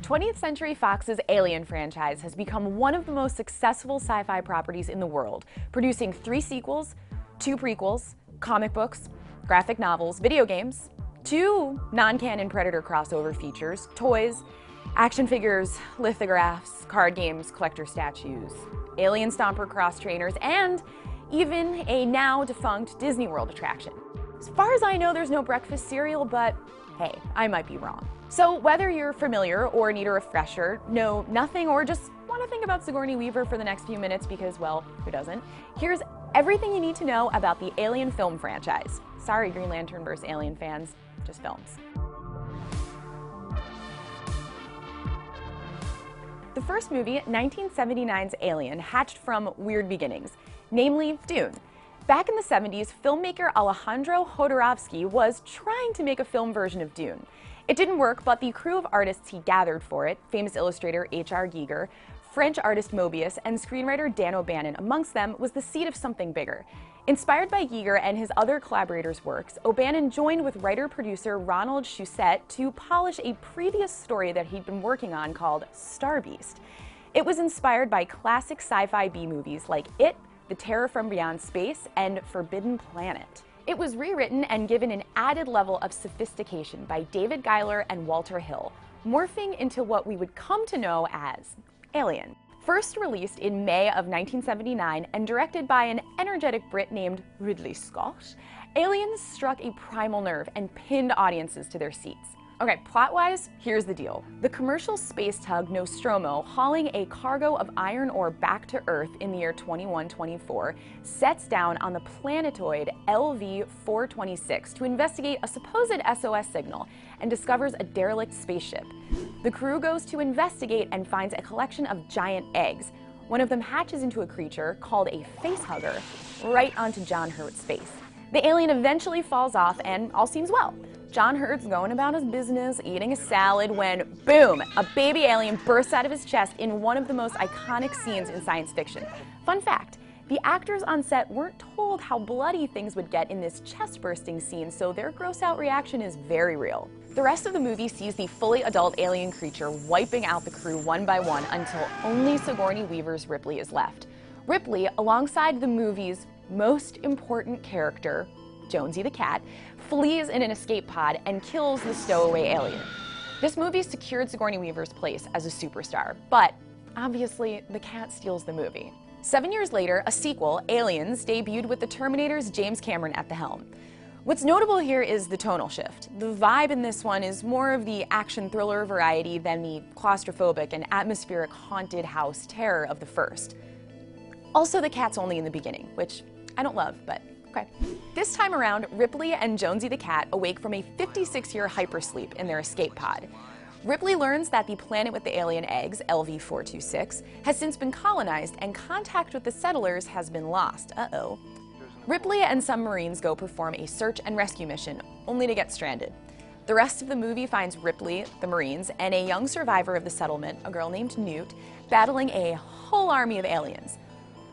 20th Century Fox's Alien franchise has become one of the most successful sci-fi properties in the world, producing 3 sequels, 2 prequels, comic books, graphic novels, video games, 2 non-canon Predator crossover features, toys, action figures, lithographs, card games, collector statues, alien stomper cross trainers, and even a now-defunct Disney World attraction. As far as I know, there's no breakfast cereal, but hey, I might be wrong. So whether you're familiar or need a refresher, know nothing, or just want to think about Sigourney Weaver for the next few minutes because, well, who doesn't? Here's everything you need to know about the Alien film franchise. Sorry, Green Lantern vs. Alien fans, just films. The first movie, 1979's Alien, hatched from weird beginnings, namely Dune. Back in the 70s, filmmaker Alejandro Jodorowsky was trying to make a film version of Dune. It didn't work, but the crew of artists he gathered for it, famous illustrator H.R. Giger, French artist Mobius, and screenwriter Dan O'Bannon amongst them, was the seed of something bigger. Inspired by Giger and his other collaborators' works, O'Bannon joined with writer-producer Ronald Shusett to polish a previous story that he'd been working on called Star Beast. It was inspired by classic sci-fi B-movies like It, The Terror from Beyond Space, and Forbidden Planet. It was rewritten and given an added level of sophistication by David Giler and Walter Hill, morphing into what we would come to know as Alien. First released in May of 1979 and directed by an energetic Brit named Ridley Scott, Alien struck a primal nerve and pinned audiences to their seats. Okay, plot-wise, here's the deal. The commercial space tug Nostromo, hauling a cargo of iron ore back to Earth in the year 2124, sets down on the planetoid LV-426 to investigate a supposed SOS signal and discovers a derelict spaceship. The crew goes to investigate and finds a collection of giant eggs. One of them hatches into a creature called a facehugger right onto John Hurt's face. The alien eventually falls off and all seems well. John Hurt's going about his business, eating a salad, when, boom, a baby alien bursts out of his chest in one of the most iconic scenes in science fiction. Fun fact, the actors on set weren't told how bloody things would get in this chest-bursting scene, so their gross-out reaction is very real. The rest of the movie sees the fully adult alien creature wiping out the crew one by one until only Sigourney Weaver's Ripley is left. Ripley, alongside the movie's most important character, Jonesy the cat, flees in an escape pod and kills the stowaway alien. This movie secured Sigourney Weaver's place as a superstar, but obviously the cat steals the movie. 7 years later, a sequel, Aliens, debuted with the Terminator's James Cameron at the helm. What's notable here is the tonal shift. The vibe in this one is more of the action thriller variety than the claustrophobic and atmospheric haunted house terror of the first. Also, the cat's only in the beginning, which I don't love, but okay. This time around, Ripley and Jonesy the cat awake from a 56-year hypersleep in their escape pod. Ripley learns that the planet with the alien eggs, LV-426, has since been colonized and contact with the settlers has been lost. Uh-oh. Ripley and some Marines go perform a search and rescue mission, only to get stranded. The rest of the movie finds Ripley, the Marines, and a young survivor of the settlement, a girl named Newt, battling a whole army of aliens.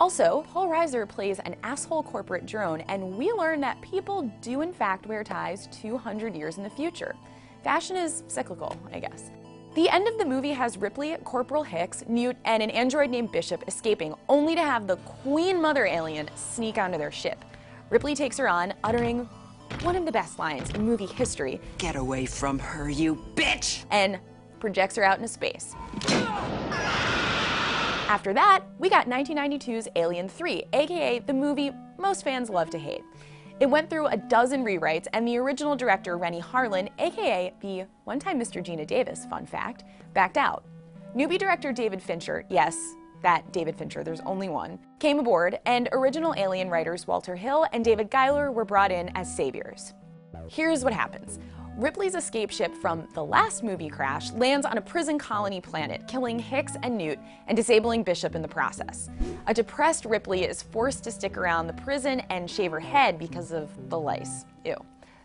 Also, Paul Reiser plays an asshole corporate drone, and we learn that people do in fact wear ties 200 years in the future. Fashion is cyclical, I guess. The end of the movie has Ripley, Corporal Hicks, Newt, and an android named Bishop escaping, only to have the Queen Mother alien sneak onto their ship. Ripley takes her on, uttering one of the best lines in movie history. "Get away from her, you bitch!" and projects her out into space. After that, we got 1992's Alien 3, aka the movie most fans love to hate. It went through a dozen rewrites, and the original director, Renny Harlin, aka the one-time Mr. Gina Davis, fun fact, backed out. Newbie director David Fincher, yes, that David Fincher, there's only one, came aboard, and original Alien writers Walter Hill and David Giler were brought in as saviors. Here's what happens. Ripley's escape ship from the last movie crash lands on a prison colony planet, killing Hicks and Newt and disabling Bishop in the process. A depressed Ripley is forced to stick around the prison and shave her head because of the lice. Ew.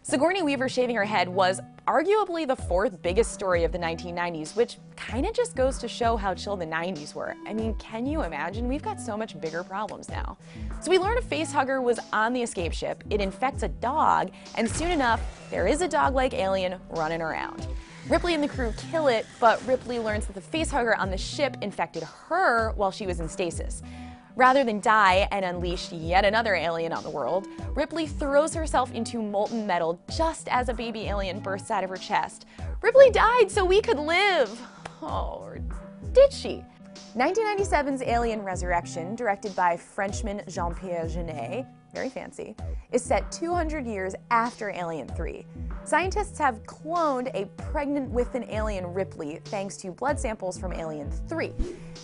Sigourney Weaver shaving her head was arguably the 4th biggest story of the 1990s, which kinda just goes to show how chill the 90s were. I mean, can you imagine? We've got so much bigger problems now. So we learned a facehugger was on the escape ship, it infects a dog, and soon enough, there is a dog-like alien running around. Ripley and the crew kill it, but Ripley learns that the facehugger on the ship infected her while she was in stasis. Rather than die and unleash yet another alien on the world, Ripley throws herself into molten metal just as a baby alien bursts out of her chest. Ripley died so we could live! Oh, or did she? 1997's Alien Resurrection, directed by Frenchman Jean-Pierre Jeunet, very fancy, is set 200 years after Alien 3. Scientists have cloned a pregnant with an alien Ripley thanks to blood samples from Alien 3.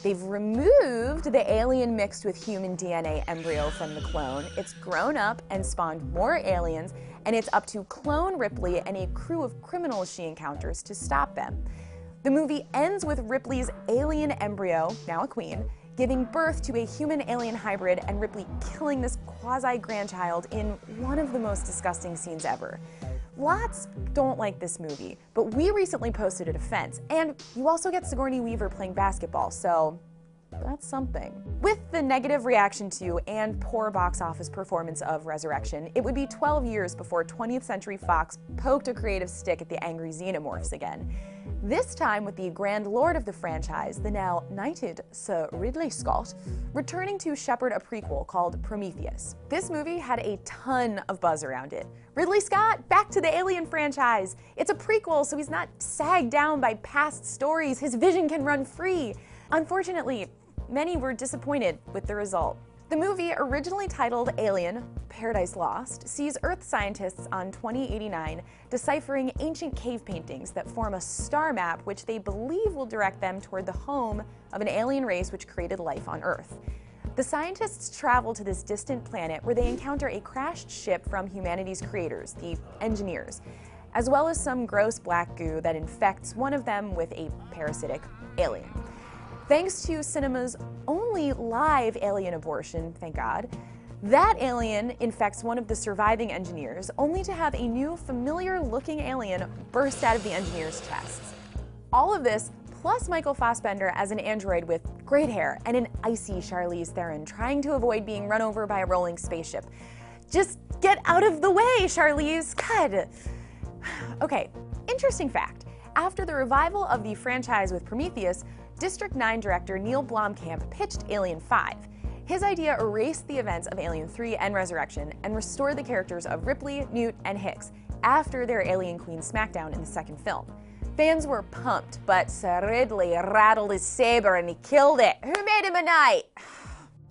They've removed the alien mixed with human DNA embryo from the clone. It's grown up and spawned more aliens, and it's up to clone Ripley and a crew of criminals she encounters to stop them. The movie ends with Ripley's alien embryo, now a queen, giving birth to a human-alien hybrid and Ripley killing this quasi-grandchild in one of the most disgusting scenes ever. Lots don't like this movie, but we recently posted a defense, and you also get Sigourney Weaver playing basketball, so that's something. With the negative reaction to and poor box office performance of Resurrection, it would be 12 years before 20th Century Fox poked a creative stick at the angry xenomorphs again. This time with the grand lord of the franchise, the now knighted Sir Ridley Scott, returning to shepherd a prequel called Prometheus. This movie had a ton of buzz around it. Ridley Scott, back to the Alien franchise! It's a prequel, so he's not sagged down by past stories. His vision can run free. Unfortunately, many were disappointed with the result. The movie, originally titled Alien: Paradise Lost, sees Earth scientists on 2089 deciphering ancient cave paintings that form a star map which they believe will direct them toward the home of an alien race which created life on Earth. The scientists travel to this distant planet where they encounter a crashed ship from humanity's creators, the engineers, as well as some gross black goo that infects one of them with a parasitic alien. Thanks to cinema's only live alien abortion, thank God, that alien infects one of the surviving engineers, only to have a new familiar-looking alien burst out of the engineer's chests. All of this, plus Michael Fassbender as an android with great hair and an icy Charlize Theron trying to avoid being run over by a rolling spaceship. Just get out of the way, Charlize! God! Okay, interesting fact. After the revival of the franchise with Prometheus, District 9 director Neil Blomkamp pitched Alien 5. His idea erased the events of Alien 3 and Resurrection and restored the characters of Ripley, Newt, and Hicks after their Alien Queen smackdown in the second film. Fans were pumped, but Sir Ridley rattled his saber and he killed it. Who made him a knight?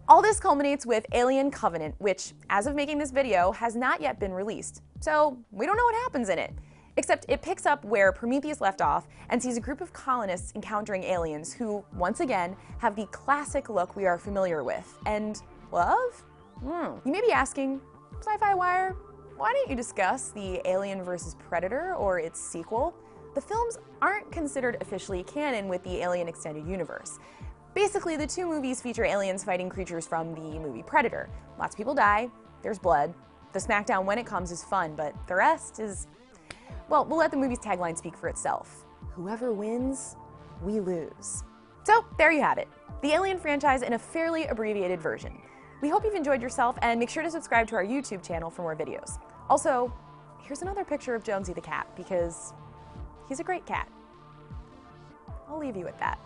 All this culminates with Alien Covenant, which, as of making this video, has not yet been released. So we don't know what happens in it. Except it picks up where Prometheus left off and sees a group of colonists encountering aliens who, once again, have the classic look we are familiar with. And love? You may be asking, Sci-Fi Wire, why don't you discuss the Alien vs. Predator or its sequel? The films aren't considered officially canon with the Alien Extended Universe. Basically, the two movies feature aliens fighting creatures from the movie Predator. Lots of people die, there's blood. The smackdown when it comes is fun, but the rest is... well, we'll let the movie's tagline speak for itself. Whoever wins, we lose. So, there you have it. The Alien franchise in a fairly abbreviated version. We hope you've enjoyed yourself, and make sure to subscribe to our YouTube channel for more videos. Also, here's another picture of Jonesy the cat, because he's a great cat. I'll leave you with that.